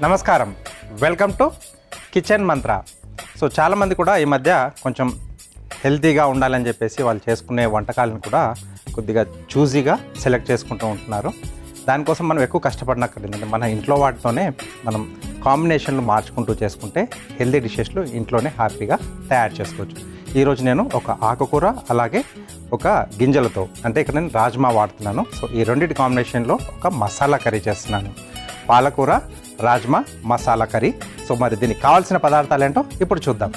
నమస్కారం, welcome to kitchen Mantra. So చాలామంది కూడా ఈ మధ్య కొంచెం హెల్తీగా ఉండాలని చెప్పేసి వాళ్ళు చేసుకునే వంటకాలను కూడా కొద్దిగా చూజీగా సెలెక్ట్ చేసుకుంటూ ఉంటున్నారు. దానికోసం మనం ఎక్కువ కష్టపడినక్కర్లేదు. మన ఇంట్లో వాటితోనే మనం కాంబినేషన్లు మార్చుకుంటూ చేసుకుంటే హెల్తీ డిషెస్లు ఇంట్లోనే హ్యాపీగా తయారు చేసుకోవచ్చు. ఈరోజు నేను ఒక ఆకుకూర అలాగే ఒక గింజలతో, అంటే ఇక్కడ నేను రాజ్మా వాడుతున్నాను. సో ఈ రెండింటి కాంబినేషన్లో ఒక మసాలా కర్రీ చేస్తున్నాను. పాలకూర రాజ్మా మసాలా కర్రీ. సో మరి దీనికి కావాల్సిన పదార్థాలు ఏంటో ఇప్పుడు చూద్దాం.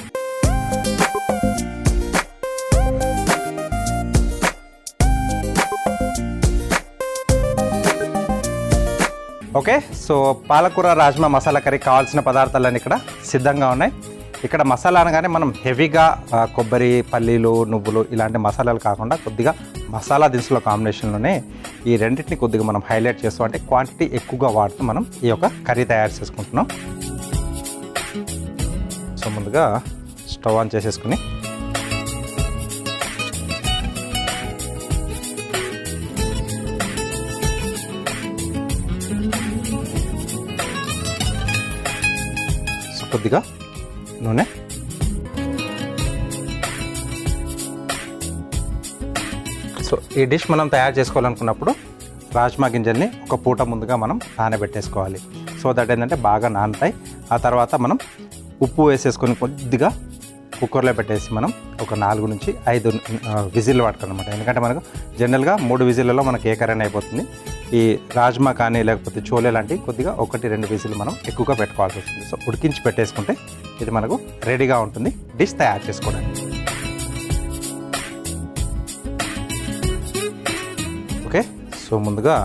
ఓకే, సో పాలకూర రాజ్మా మసాలా కర్రీ కావాల్సిన పదార్థాలన్నీ ఇక్కడ సిద్ధంగా ఉన్నాయి. ఇక్కడ మసాలా అనగానే మనం హెవీగా కొబ్బరి, పల్లీలు, నువ్వులు ఇలాంటి మసాలాలు కాకుండా కొద్దిగా మసాలా దినుసుల కాంబినేషన్లోనే ఈ రెండింటిని కొద్దిగా మనం హైలైట్ చేస్తాం. అంటే క్వాంటిటీ ఎక్కువగా వాడుతూ మనం ఈ యొక్క కర్రీ తయారు చేసుకుంటున్నాం. సో ముందుగా స్టవ్ ఆన్ చేసేసుకుని కొద్దిగా నూనె, సో ఈ డిష్ మనం తయారు చేసుకోవాలనుకున్నప్పుడు రాజ్మా గింజల్ని ఒక పూట ముందుగా మనం నానబెట్టేసుకోవాలి. సో దట్ ఏంటంటే బాగా నానుతాయి. ఆ తర్వాత మనం ఉప్పు వేసేసుకొని కొద్దిగా కుక్కర్లో పెట్టేసి మనం ఒక 4 నుంచి 5 విజిల్ పట్టుకోనమాట. ఎందుకంటే మనకు జనరల్గా 3 విజిల్లలో మనకు ఏ కర్రీ అయిపోతుంది. ఈ రాజ్మా కానీ లేకపోతే చోలే లాంటివి కొద్దిగా 1-2 విజిల్ మనం ఎక్కువగా పెట్టుకోవాల్సి వస్తుంది. సో ఉడికించి పెట్టేసుకుంటే ఇది మనకు రెడీగా ఉంటుంది డిష్ తయారు చేసుకోవడానికి. ఓకే, సో ముందుగా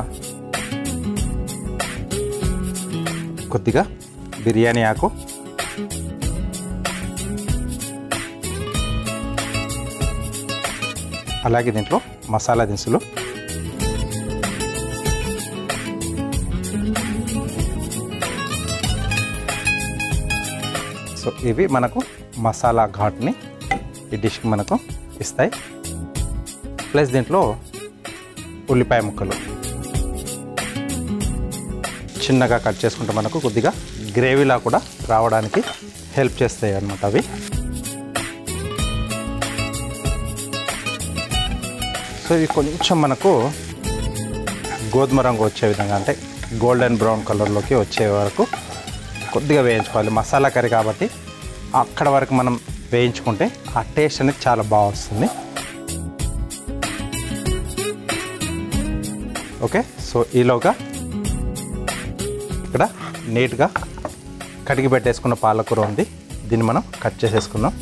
కొద్దిగా బిర్యానీ ఆకు, అలాగే దీంట్లో మసాలా దినుసులు, సో ఇవి మనకు మసాలా ఘాట్ని ఈ డిష్కి మనకు ఇస్తాయి. ప్లస్ దీంట్లో ఉల్లిపాయ ముక్కలు చిన్నగా కట్ చేసుకుంటే మనకు కొద్దిగా గ్రేవీలా కూడా రావడానికి హెల్ప్ చేస్తాయి అన్నమాట అవి. సో ఇవి కొంచెం మనకు గోధుమ రంగు వచ్చే విధంగా, అంటే గోల్డెన్ బ్రౌన్ కలర్లోకి వచ్చే వరకు కొద్దిగా వేయించుకోవాలి. మసాలా కర్రీ కాబట్టి అక్కడ వరకు మనం వేయించుకుంటే ఆ టేస్ట్ అనేది చాలా బాగా వస్తుంది. ఓకే, సో ఈలోగా ఇక్కడ నీట్గా కడిగి పెట్టేసుకున్న పాలకూర ఉంది. దీన్ని మనం కట్ చేసేసుకుందాం.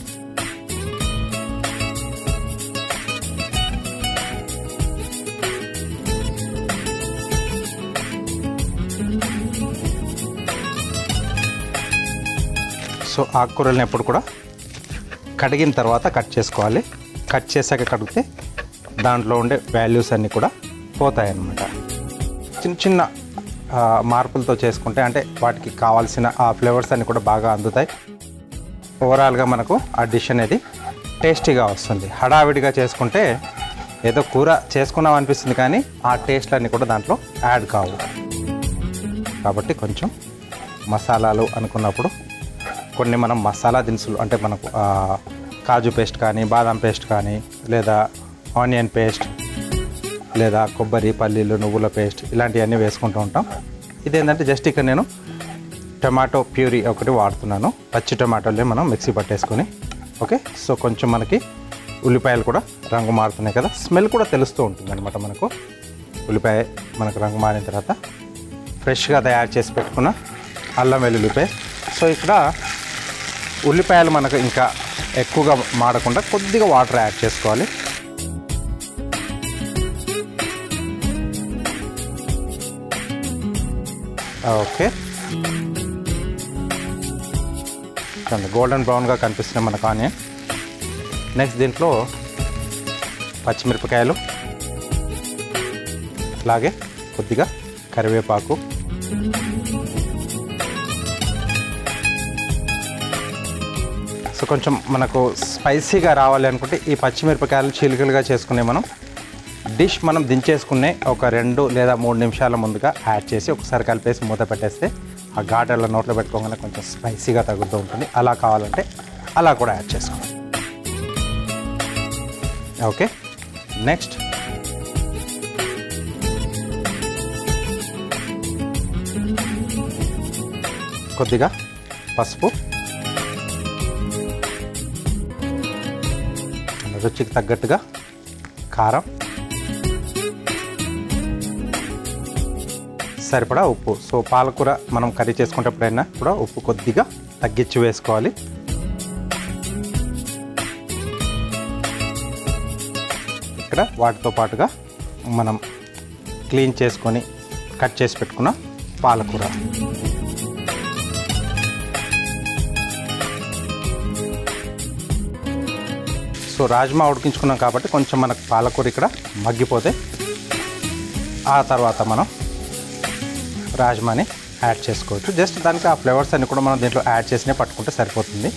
సో ఆకుకూరలను ఎప్పుడు కూడా కడిగిన తర్వాత కట్ చేసుకోవాలి. కట్ చేశాక కడిగితే దాంట్లో ఉండే వాల్యూస్ అన్నీ కూడా పోతాయన్నమాట. చిన్న చిన్న మార్పులతో చేసుకుంటే అంటే వాటికి కావాల్సిన ఆ ఫ్లేవర్స్ అన్నీ కూడా బాగా అందుతాయి. ఓవరాల్గా మనకు ఆ డిష్ అనేది టేస్టీగా వస్తుంది. హడావిడిగా చేసుకుంటే ఏదో కూర చేసుకున్నాం అనిపిస్తుంది, కానీ ఆ టేస్ట్లు అన్నీ కూడా దాంట్లో యాడ్ కావు. కాబట్టి కొంచెం మసాలాలు అనుకున్నప్పుడు కొన్ని మనం మసాలా దినుసులు, అంటే మనకు కాజు పేస్ట్ కానీ, బాదం పేస్ట్ కానీ, లేదా ఆనియన్ పేస్ట్, లేదా కొబ్బరి, పల్లీలు, నువ్వుల పేస్ట్ ఇలాంటివన్నీ వేసుకుంటూ ఉంటాం. ఇదేంటంటే జస్ట్ ఇక్కడ నేను టమాటో ప్యూరీ ఒకటి వాడుతున్నాను. పచ్చి టమాటోలే మనం మిక్సీ పట్టేసుకొని. ఓకే, సో కొంచెం మనకి ఉల్లిపాయలు కూడా రంగు మారుతున్నాయి కదా, స్మెల్ కూడా తెలుస్తూ ఉంటుంది అనమాట. మనకు ఉల్లిపాయ మనకు రంగు మారిన తర్వాత ఫ్రెష్గా తయారు చేసి పెట్టుకున్న అల్లం వెల్లుల్లి పేస్ట్. సో ఇక్కడ ఉల్లిపాయలు మనకు ఇంకా ఎక్కువగా మాడకుండా కొద్దిగా వాటర్ యాడ్ చేసుకోవాలి. ఓకే, గోల్డెన్ బ్రౌన్గా కనిపిస్తున్నాయి మనకు ఆనియన్. నెక్స్ట్ దీంట్లో పచ్చిమిరపకాయలు, అలాగే కొద్దిగా కరివేపాకు, సో కొంచెం మనకు స్పైసీగా రావాలి అనుకుంటే ఈ పచ్చిమిరపకాయలు చీలికలుగా చేసుకునే మనం డిష్ దించేసుకునే ఒక 2 లేదా 3 నిమిషాల ముందుగా యాడ్ చేసి ఒకసారి కలిపేసి మూత పెట్టేస్తే ఆ ఘాటెల నోట్లో పెట్టుకోగానే కొంచెం స్పైసీగా తగులుతూ ఉంటుంది. అలా కావాలంటే అలా కూడా యాడ్ చేసుకోండి. ఓకే, నెక్స్ట్ కొద్దిగా పసుపు, రుచికి తగ్గట్టుగా కారం, సరిపడా ఉప్పు. సో పాలకూర మనం కర్రీ చేసుకునేటప్పుడైనా కూడా ఉప్పు కొద్దిగా తగ్గించి వేసుకోవాలి. ఇక్కడ వాటితో పాటుగా మనం క్లీన్ చేసుకొని కట్ చేసి పెట్టుకున్న పాలకూర, సో రాజ్మా ఉడికించుకున్నాం కాబట్టి కొంచెం మనకు పాలకూర ఇక్కడ మగ్గిపోతే ఆ తర్వాత మనం రాజ్మాని యాడ్ చేసుకోవచ్చు. జస్ట్ దానికి ఆ ఫ్లేవర్స్ అన్ని కూడా మనం దీంట్లో యాడ్ చేసినే పట్టుకుంటే సరిపోతుంది.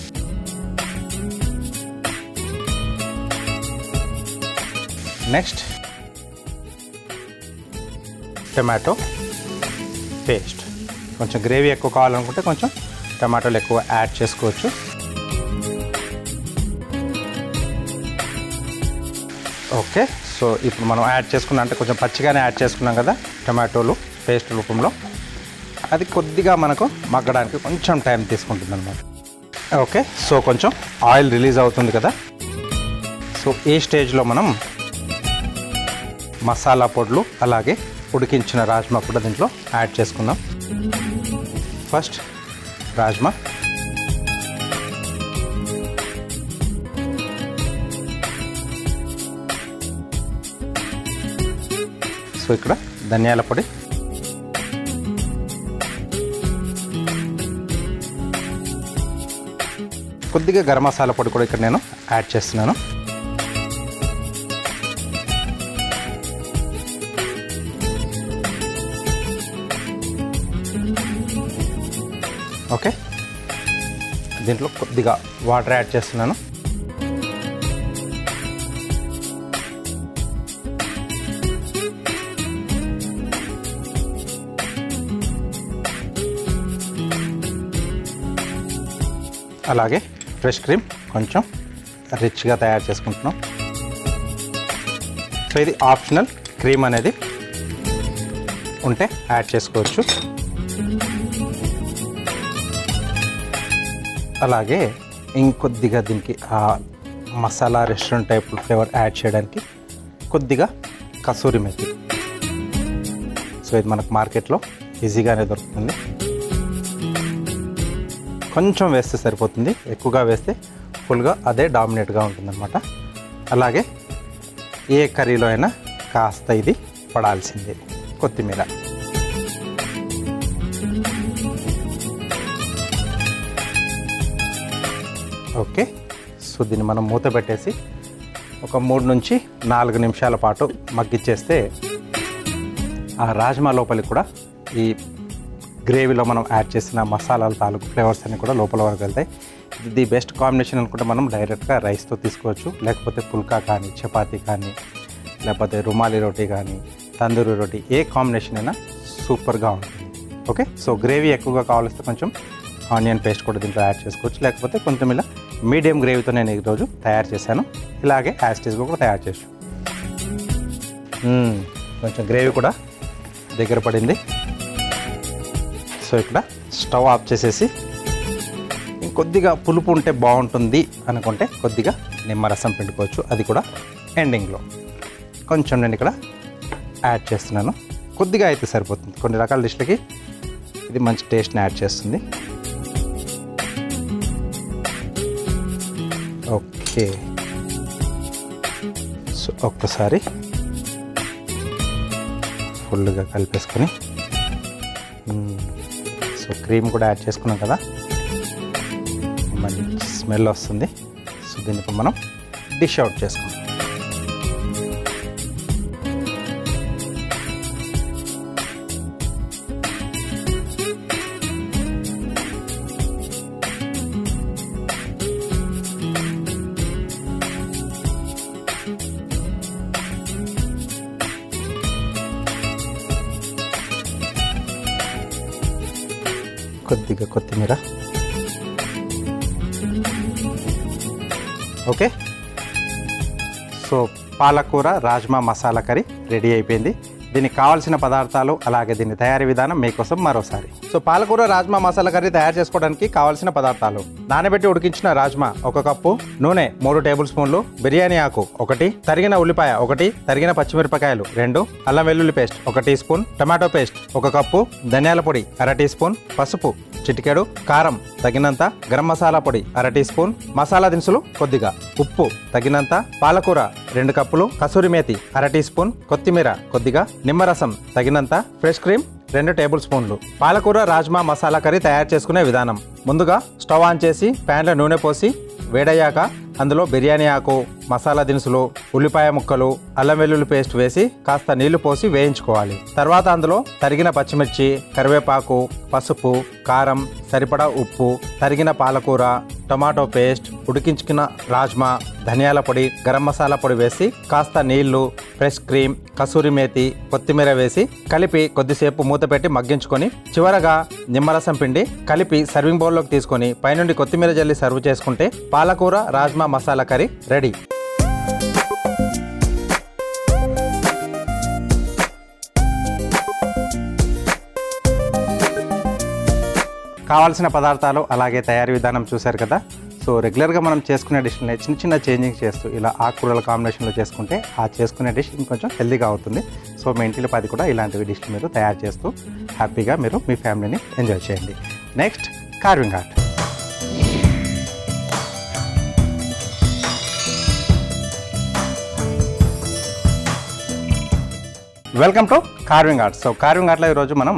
Next tomato paste. కొంచెం గ్రేవీ ఎక్కువ కావాలనుకుంటే కొంచెం టమాటోలు ఎక్కువ యాడ్ చేసుకోవచ్చు. ఓకే, సో ఇప్పుడు మనం యాడ్ చేసుకున్నాం అంటే కొంచెం పచ్చిగానే యాడ్ చేసుకున్నాం కదా టమాటోలు పేస్ట్ రూపంలో. అది కొద్దిగా మనకు మగ్గడానికి కొంచెం టైం తీసుకుంటుంది అన్నమాట. ఓకే, సో కొంచెం ఆయిల్ రిలీజ్ అవుతుంది కదా. సో ఈ స్టేజ్లో మనం మసాలా పొడులు అలాగే ఉడికించిన రాజ్మా కూడా దీంట్లో యాడ్ చేసుకుందాం. ఫస్ట్ రాజ్మా, సో ఇక్కడ ధనియాల పొడి, కొద్దిగా గరం మసాలా పొడి కూడా ఇక్కడ నేను యాడ్ చేస్తున్నాను. ఓకే, దీంట్లో కొద్దిగా వాటర్ యాడ్ చేస్తున్నాను. అలాగే ఫ్రెష్ క్రీమ్ కొంచెం రిచ్గా తయారు చేసుకుంటున్నాం. సో ఇది ఆప్షనల్, క్రీమ్ అనేది ఉంటే యాడ్ చేసుకోవచ్చు. అలాగే ఇంకొద్దిగా దీనికి ఆ masala restaurant type flavour add చేయడానికి కొద్దిగా కసూరి మెథి. సో ఇది మనకు మార్కెట్లో ఈజీగానే దొరుకుతుంది. కొంచెం వేస్తే సరిపోతుంది, ఎక్కువగా వేస్తే ఫుల్గా అదే డామినేట్గా ఉంటుందన్నమాట. అలాగే ఏ కర్రీలో అయినా కాస్త ఇది పడాల్సిందే, కొత్తిమీర. ఓకే, సో దీన్ని మనం మూత పెట్టేసి ఒక 3 నుంచి 4 నిమిషాల పాటు మగ్గిచ్చేస్తే ఆ రాజ్మా లోపలికి కూడా ఈ గ్రేవీలో మనం యాడ్ చేసిన మసాలాల తాలూకు ఫ్లేవర్స్ అన్నీ కూడా లోపల వరకు వెళ్తాయి. ఇది బెస్ట్ కాంబినేషన్ అనుకుంటే మనం డైరెక్ట్గా రైస్తో తీసుకోవచ్చు, లేకపోతే పుల్కా కానీ, చపాతీ కానీ, లేకపోతే రుమాలి రోటీ కానీ, తందూరి రోటీ, ఏ కాంబినేషన్ అయినా సూపర్గా ఉంటుంది. ఓకే, సో గ్రేవీ ఎక్కువగా కావాల్స్తే కొంచెం ఆనియన్ పేస్ట్ కూడా దీంట్లో యాడ్ చేసుకోవచ్చు, లేకపోతే కొంచెం ఇలా మీడియం గ్రేవీతో నేను ఈరోజు తయారు చేశాను. ఇలాగే యాస్టీస్గా కూడా తయారు చేయొచ్చు. కొంచెం గ్రేవీ కూడా దగ్గర పడింది. సో ఇక్కడ స్టవ్ ఆఫ్ చేసేసి ఇంకొద్దిగా పులుపు ఉంటే బాగుంటుంది అనుకుంటే కొద్దిగా నిమ్మరసం పిండుకోవచ్చు, అది కూడా ఎండింగ్లో. కొంచెం నేను ఇక్కడ యాడ్ చేస్తున్నాను, కొద్దిగా అయితే సరిపోతుంది. కొన్ని రకాల డిష్లకి ఇది మంచి టేస్ట్ని యాడ్ చేస్తుంది. ఓకే, సో ఒక్కసారి ఫుల్గా కలిపేసుకొని, సో క్రీమ్ కూడా యాడ్ చేసుకున్నాం కదా, మంచి స్మెల్ వస్తుంది. సో దీన్ని ఇప్పుడు మనం డిష్ అవుట్ చేసుకుందాం. కొద్దిగా కొత్తిమీర. ఓకే, సో పాలకూర రాజ్మా మసాలా కర్రీ రెడీ అయిపోయింది. దీనికి కావాల్సిన పదార్థాలు అలాగే దీని తయారీ విధానం మీకోసం మరోసారి. సో పాలకూర రాజ్మా మసాలా కర్రీ తయారు చేసుకోవడానికి కావాల్సిన పదార్థాలు: నానబెట్టి ఉడికించిన రాజ్మా 1 కప్పు, నూనె 3 టేబుల్ స్పూన్లు, బిర్యానీ ఆకు 1, తరిగిన ఉల్లిపాయ 1, తరిగిన పచ్చిమిరపకాయలు 2, అల్లం వెల్లుల్లి paste 1 teaspoon, tomato paste 1 cup, ధనియాల పొడి 1/2 టీ స్పూన్, పసుపు చిటికెడు, కారం తగినంత, గరం మసాలా పొడి 1/2 టీ స్పూన్, మసాలా దినుసులు కొద్దిగా, ఉప్పు తగినంత, పాలకూర 2 కప్పులు, కసూరి మేతి 1/2 టీ స్పూన్, కొత్తిమీర కొద్దిగా, నిమ్మరసం తగినంత, ఫ్రెష్ క్రీమ్ 2 టేబుల్ స్పూన్లు. పాలకూర రాజ్మా మసాలా కర్రీ తయారు చేసుకునే విధానం: ముందుగా స్టవ్ ఆన్ చేసి ప్యాన్లో నూనె పోసి వేడయ్యాక అందులో బిర్యానీ ఆకు, మసాలా దినుసులు, ఉల్లిపాయ ముక్కలు, అల్లం వెల్లుల్లి పేస్ట్ వేసి కాస్త నీళ్లు పోసి వేయించుకోవాలి. తర్వాత అందులో తరిగిన పచ్చిమిర్చి, కరివేపాకు, పసుపు, కారం, సరిపడా ఉప్పు, తరిగిన పాలకూర, టమాటో పేస్ట్, ఉడికించుకున్న రాజ్మా, ధనియాల పొడి, గరం మసాలా పొడి వేసి కాస్త నీళ్లు, ఫ్రెష్ క్రీమ్, కసూరి మేతి, కొత్తిమీర వేసి కలిపి కొద్దిసేపు మూత పెట్టి మగ్గించుకొని చివరగా నిమ్మరసం పిండి కలిపి సర్వింగ్ బౌల్లోకి తీసుకొని పైనుండి కొత్తిమీర జల్లి సర్వ్ చేసుకుంటే పాలకూర రాజ్మా మసాలా కర్రీ రెడీ. కావాల్సిన పదార్థాలు అలాగే తయారీ విధానం చూశారు కదా. సో రెగ్యులర్గా మనం చేసుకునే డిష్ని చిన్న చిన్న చేంజింగ్ చేస్తూ ఇలా ఆకుకూరల కాంబినేషన్లో చేసుకుంటే ఆ చేసుకునే డిష్ ఇంకొంచెం హెల్తీగా అవుతుంది. సో మీ ఇంటిలో 10 కూడా ఇలాంటివి డిష్లు మీరు తయారు చేస్తూ హ్యాపీగా మీరు మీ ఫ్యామిలీని ఎంజాయ్ చేయండి. Next carving art. Welcome to carving art. So carving ఆర్ట్లో ఈరోజు మనం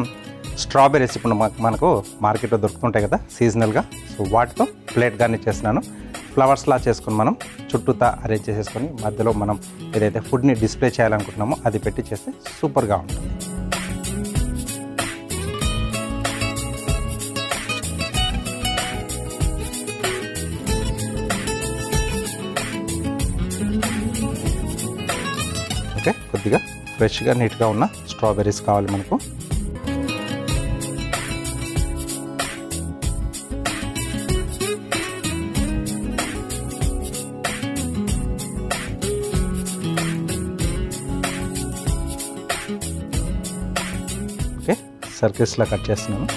స్ట్రాబెర్రీస్ ఇప్పుడు మనకు మార్కెట్లో దొరుకుతుంటాయి కదా సీజనల్గా. సో వాటితో ప్లేట్ గార్నిష్ చేస్తున్నాను. ఫ్లవర్స్లా చేసుకొని మనం చుట్టూతా అరేంజ్ చేసేసుకొని మధ్యలో మనం ఏదైతే ఫుడ్ని డిస్ప్లే చేయాలనుకుంటున్నామో అది పెట్టి చేస్తే సూపర్గా ఉంటుంది. ఓకే, కొద్దిగా ఫ్రెష్గా నీట్గా ఉన్న స్ట్రాబెర్రీస్ కావాలి మనకు. ఓకే, సర్కిల్స్లా కట్ చేస్తున్నాను.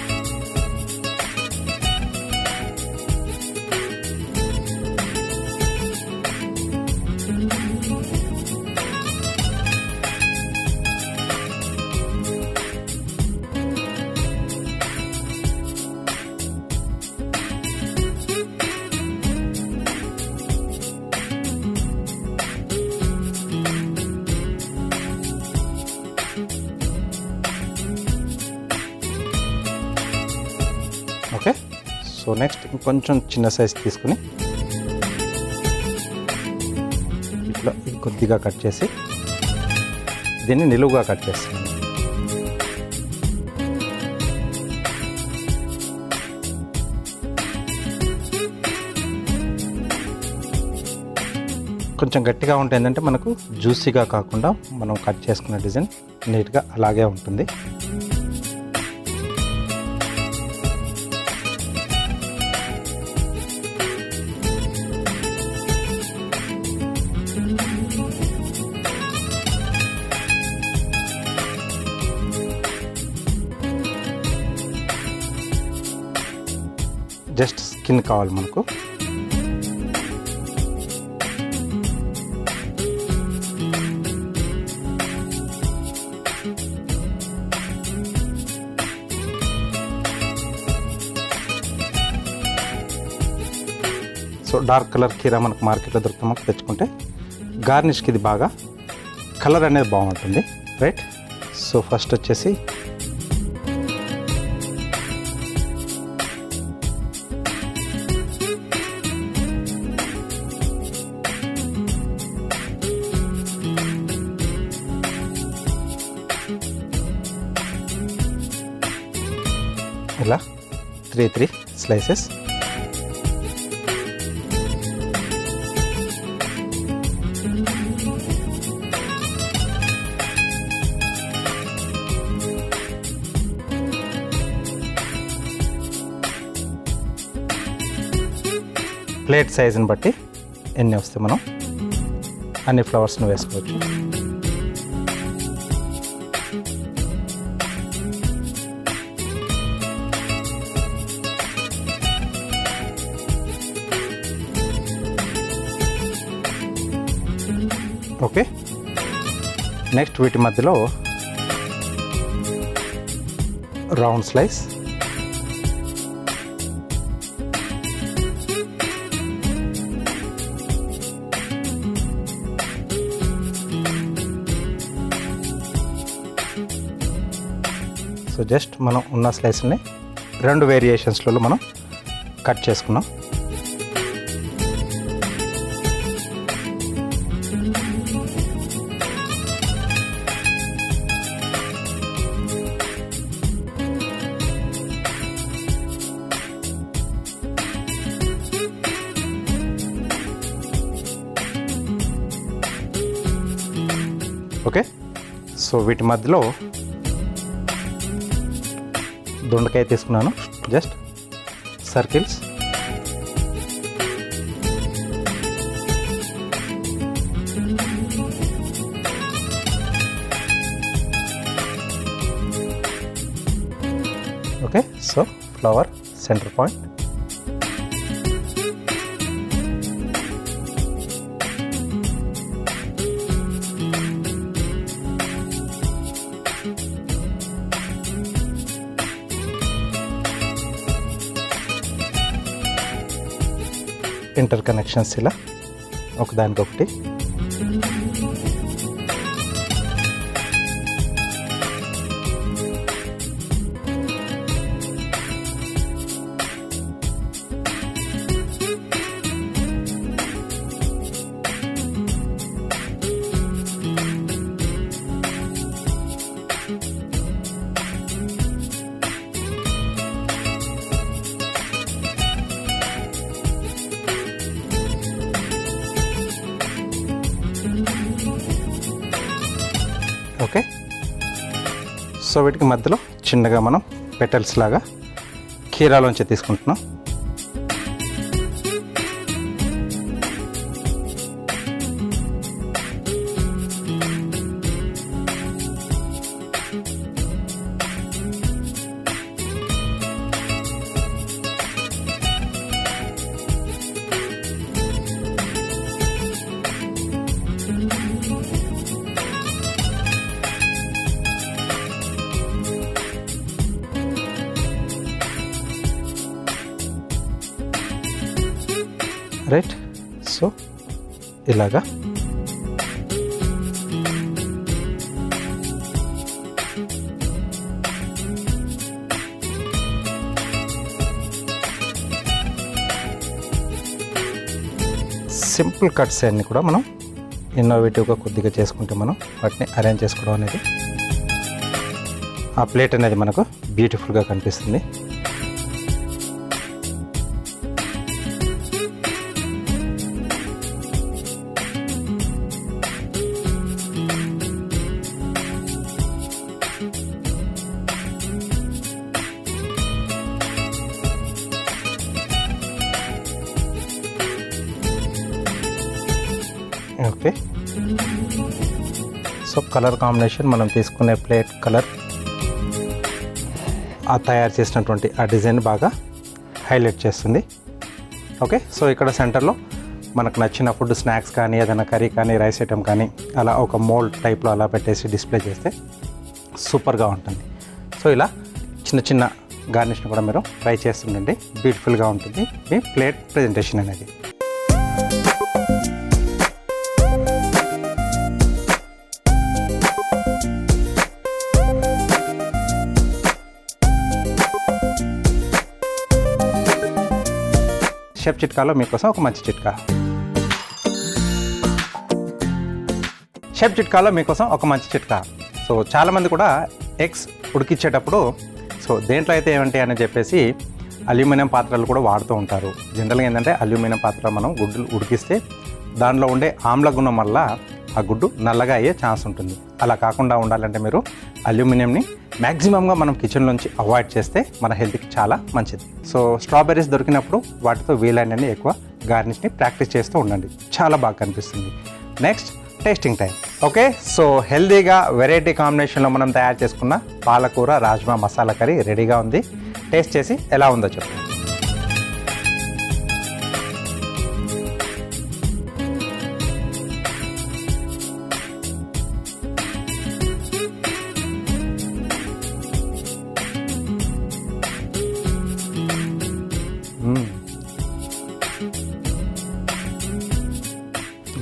ఓకే, సో నెక్స్ట్ ఇంకొంచెం చిన్న సైజ్ తీసుకుని ఇట్లా కొద్దిగా కట్ చేసి దీన్ని నిలువుగా కట్ చేస్తున్నాను. కొంచెం గట్టిగా ఉంటే ఏంటంటే మనకు జ్యూసీగా కాకుండా మనం కట్ చేసుకున్న డిజైన్ నీట్గా అలాగే ఉంటుంది. జస్ట్ స్కిన్ కావాలి మనకు. సో డార్క్ కలర్ కీరా మనకు మార్కెట్లో దొరుకుతాం, తెచ్చుకుంటే గార్నిష్కి ఇది బాగా కలర్ అనేది బాగుంటుంది, రైట్. సో ఫస్ట్ వచ్చేసి ఇలా 3 స్లైసెస్. ప్లేట్ సైజుని బట్టి ఎన్ని వస్తే మనం అన్ని ఫ్లవర్స్ని వేసుకోవచ్చు. ఓకే, నెక్స్ట్ వీటి మధ్యలో రౌండ్ స్లైస్, సో జస్ట్ మనం ఉన్న స్లైస్ని 2 వేరియేషన్స్లలో మనం కట్ చేసుకున్నాం. ఓకే, సో వీటి మధ్యలో దొండకాయ తీసుకున్నాను. Just circles, okay, so flower centre point. Inter connections ఇలా ఒకదానికొకటి. ఓకే, సో వీటికి మధ్యలో చిన్నగా మనం పెటల్స్ లాగా కీరాలోంచి తీసుకుంటున్నాం. రైట్, సో ఇలాగా సింపుల్ కట్స్ అన్నీ కూడా మనం ఇన్నోవేటివ్గా కొద్దిగా చేసుకుంటే మనం వాటిని అరేంజ్ చేసుకోవడం అనేది, ఆ ప్లేట్ అనేది మనకు బ్యూటిఫుల్గా కనిపిస్తుంది. ఓకే, సో కలర్ కాంబినేషన్ మనం తీసుకునే ప్లేట్ కలర్ ఆ తయారు చేసినటువంటి ఆ డిజైన్ బాగా హైలైట్ చేస్తుంది. ఓకే, సో ఇక్కడ సెంటర్లో మనకు నచ్చిన ఫుడ్, స్నాక్స్ కానీ ఏదైనా కర్రీ కానీ రైస్ ఐటమ్ కానీ అలా ఒక మోల్డ్ టైప్లో అలా పెట్టేసి డిస్ప్లే చేస్తే సూపర్గా ఉంటుంది. సో ఇలా చిన్న చిన్న గార్నిష్ని కూడా మీరు ట్రై చేస్తుండండి, బ్యూటిఫుల్గా ఉంటుంది మీ ప్లేట్ ప్రజెంటేషన్ అనేది. షెఫ్ చిట్కాలో మీకోసం ఒక మంచి చిట్కా. షెఫ్ చిట్కాలో మీకోసం ఒక మంచి చిట్కా. సో చాలామంది కూడా ఎగ్స్ ఉడికించేటప్పుడు సో దేంట్లో అయితే ఏమంటే అని చెప్పేసి అల్యూమినియం పాత్రలు కూడా వాడుతూ ఉంటారు. జనరల్గా ఏంటంటే అల్యూమినియం పాత్ర మనం గుడ్లు ఉడికిస్తే దానిలో ఉండే ఆమ్ల గుణం వల్ల ఆ గుడ్డు నల్లగా అయ్యే ఛాన్స్ ఉంటుంది. అలా కాకుండా ఉండాలంటే మీరు అల్యూమినియంని మ్యాక్సిమంగా మనం కిచెన్లోంచి అవాయిడ్ చేస్తే మన హెల్త్కి చాలా మంచిది. సో స్ట్రాబెర్రీస్ దొరికినప్పుడు వాటితో వీలైనన్ని ఎక్కువ గార్నిష్ని ప్రాక్టీస్ చేస్తూ ఉండండి, చాలా బాగా కనిపిస్తుంది. Next tasting time. Okay, so హెల్దీగా వెరైటీ కాంబినేషన్లో మనం తయారు చేసుకున్న పాలకూర రాజ్మా మసాలా కర్రీ రెడీగా ఉంది. టేస్ట్ చేసి ఎలా ఉందో చెప్పండి.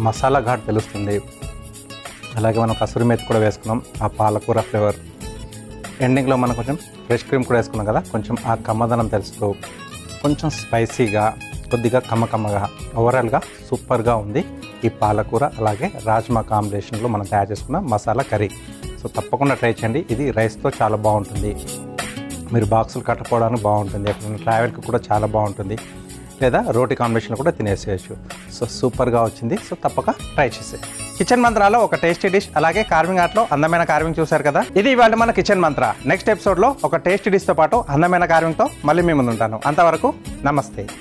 మసాలా ఘాట్ తెలుస్తుంది, అలాగే మనం కసూరి మేతి కూడా వేసుకున్నాం, ఆ పాలకూర ఫ్లేవర్. ఎండింగ్లో మనం కొంచెం ఫ్రెష్ క్రీమ్ కూడా వేసుకున్నాం కదా, కొంచెం ఆ కమ్మదనం తెలుస్తూ కొంచెం స్పైసీగా కొద్దిగా కమ్మగా ఓవరాల్గా సూపర్గా ఉంది ఈ పాలకూర అలాగే రాజ్మా కాంబినేషన్లో మనం తయారు చేసుకున్న మసాలా కర్రీ. సో తప్పకుండా ట్రై చేయండి, ఇది రైస్తో చాలా బాగుంటుంది, మీరు బాక్సులు కట్టుకోవడానికి బాగుంటుంది, ఎక్కడైనా ట్రావెల్కి కూడా చాలా బాగుంటుంది, లేదా రోటీ కాంబినేషన్లో కూడా తినేసేయచ్చు. సో సూపర్గా వచ్చింది, సో తప్పక ట్రై చేసే. కిచెన్ మంత్రాలో ఒక టేస్టీ డిష్ అలాగే కార్వింగ్ ఆర్ట్లో అందమైన కార్వింగ్ చూశారు కదా, ఇది ఇవాళ మన కిచెన్ మంత్ర. నెక్స్ట్ ఎపిసోడ్లో ఒక టేస్టీ డిష్తో పాటు అందమైన కార్వింగ్తో మళ్ళీ మీ ముందు ఉంటాను. అంతవరకు నమస్తే.